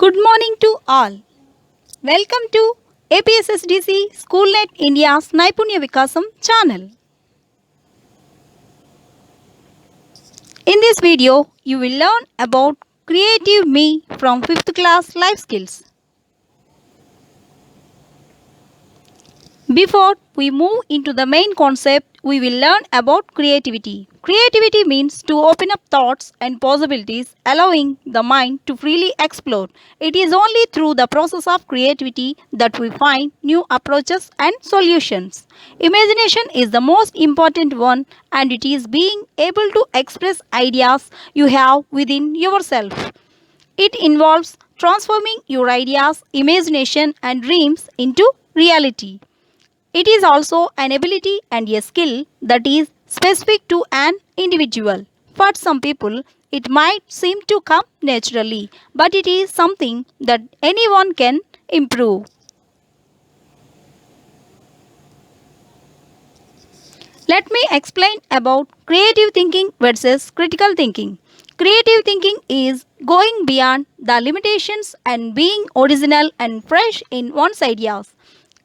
Good morning to all. Welcome to APSSDC SchoolNet India's Naipunya Vikasam channel. In this video, you will learn about Creative Me from 5th class life skills. Before we move into the main concept, we will learn about creativity. Creativity means to open up thoughts and possibilities, allowing the mind to freely explore. It is only through the process of creativity that we find new approaches and solutions. Imagination is the most important one, and it is being able to express ideas you have within yourself. It involves transforming your ideas, imagination, and dreams into reality. It is also an ability and a skill that is specific to an individual. For some people, it might seem to come naturally, but it is something that anyone can improve. Let me explain about creative thinking versus critical thinking. Creative thinking is going beyond the limitations and being original and fresh in one's ideas.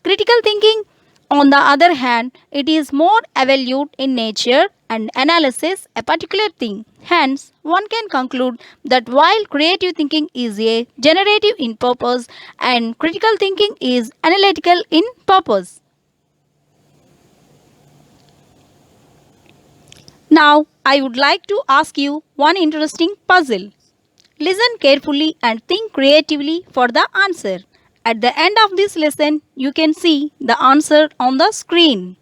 Critical thinking, on the other hand, it is more evaluate in nature and analysis a particular thing. Hence, one can conclude that while creative thinking is a generative in purpose and critical thinking is analytical in purpose. Now, I would like to ask you one interesting puzzle. Listen carefully and think creatively for the answer. At the end of this lesson, you can see the answer on the screen.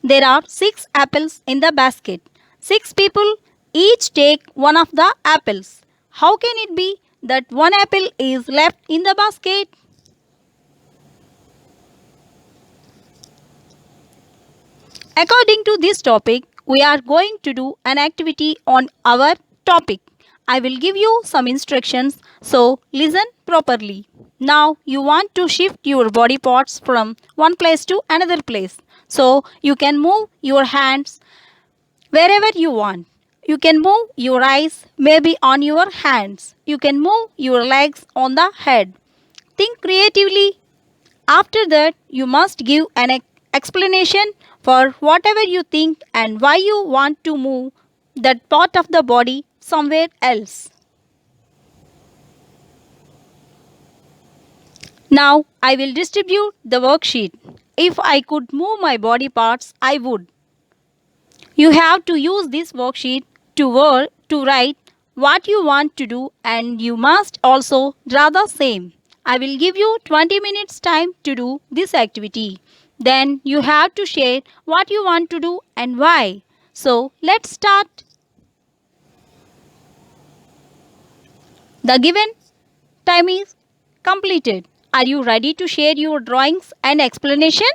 There are 6 apples in the basket. 6 people each take one of the apples. How can it be that one apple is left in the basket? According to this topic, we are going to do an activity on our topic. I will give you some instructions, so listen properly. Now you want to shift your body parts from one place to another place. So you can move your hands wherever you want. You can move your eyes maybe on your hands. You can move your legs on the head. Think creatively. After that, you must give an explanation for whatever you think and why you want to move that part of the body somewhere else. Now, I will distribute the worksheet. If I could move my body parts, I would. You have to use this worksheet to write what you want to do, and you must also draw the same. I will give you 20 minutes time to do this activity. Then you have to share what you want to do and why. So let's start. The given time is completed. Are you ready to share your drawings and explanation?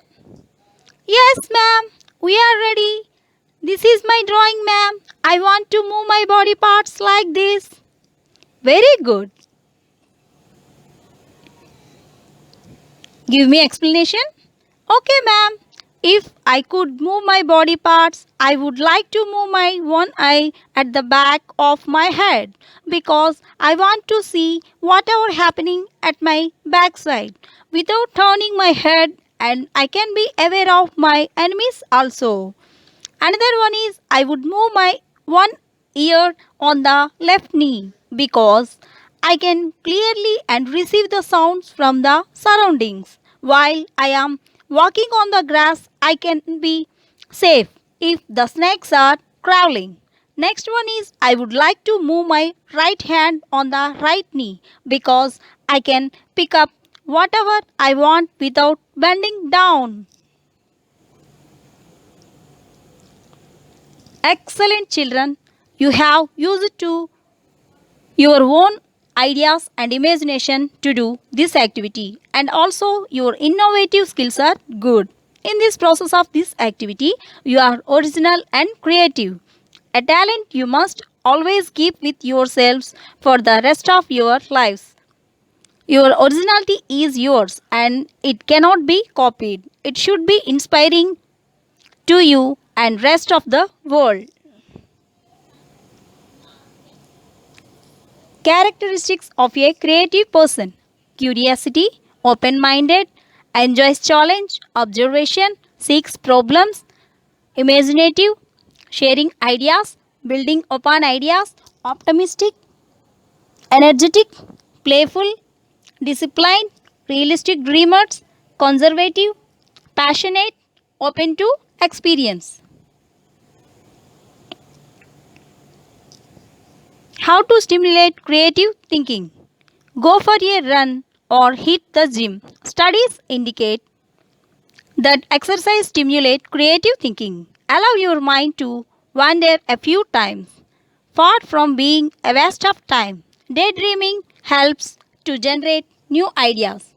Yes, ma'am. We are ready. This is my drawing, ma'am. I want to move my body parts like this. Very good. Give me explanation. Okay, ma'am. If I could move my body parts, I would like to move my one eye at the back of my head because I want to see whatever happening at my backside without turning my head, and I can be aware of my enemies also. Another one is I would move my one ear on the left knee because I can clearly and receive the sounds from the surroundings. While I am walking on the grass, I can be safe if the snakes are crawling. Next one is I would like to move my right hand on the right knee because I can pick up whatever I want without bending down. Excellent children, you have used to your own ideas and imagination to do this activity, and also your innovative skills are good. In this process of this activity, you are original and creative. A talent you must always keep with yourselves for the rest of your lives. Your originality is yours and it cannot be copied. It should be inspiring to you and rest of the world. Characteristics of a creative person: curiosity, open minded, enjoys challenge, observation, seeks problems, imaginative, sharing ideas, building upon ideas, optimistic, energetic, playful, disciplined, realistic dreamers, conservative, passionate, open to experience. How to stimulate creative thinking? Go for a run or hit the gym. Studies indicate that exercise stimulates creative thinking. Allow your mind to wander a few times. Far from being a waste of time, daydreaming helps to generate new ideas.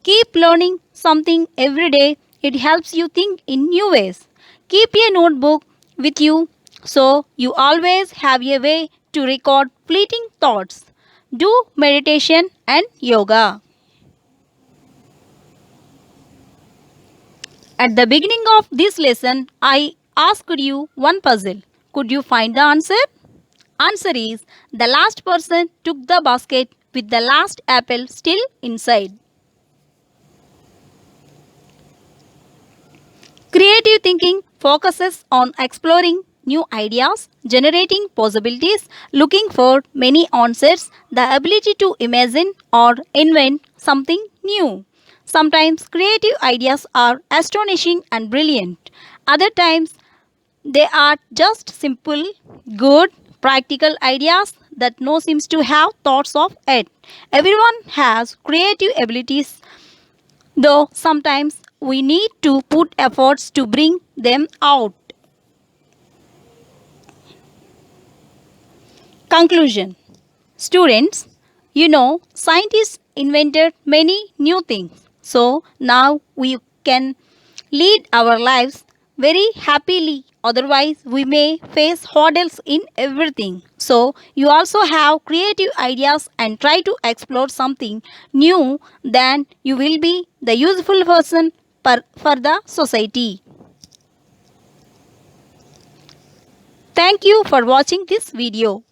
Keep learning something every day. It helps you think in new ways. Keep a notebook with you so you always have a way to record fleeting thoughts. Do meditation and yoga. At the beginning of this lesson, I asked you one puzzle. Could you find the answer? Answer is the last person took the basket with the last apple still inside. Creative thinking focuses on exploring new ideas, generating possibilities, looking for many answers, the ability to imagine or invent something new. Sometimes creative ideas are astonishing and brilliant. Other times they are just simple, good, practical ideas that no seems to have thoughts of it. Everyone has creative abilities, though sometimes we need to put efforts to bring them out. Conclusion. Students, scientists invented many new things. So now we can lead our lives very happily. Otherwise, we may face hurdles in everything. So, you also have creative ideas and try to explore something new, then you will be the useful person for the society. Thank you for watching this video.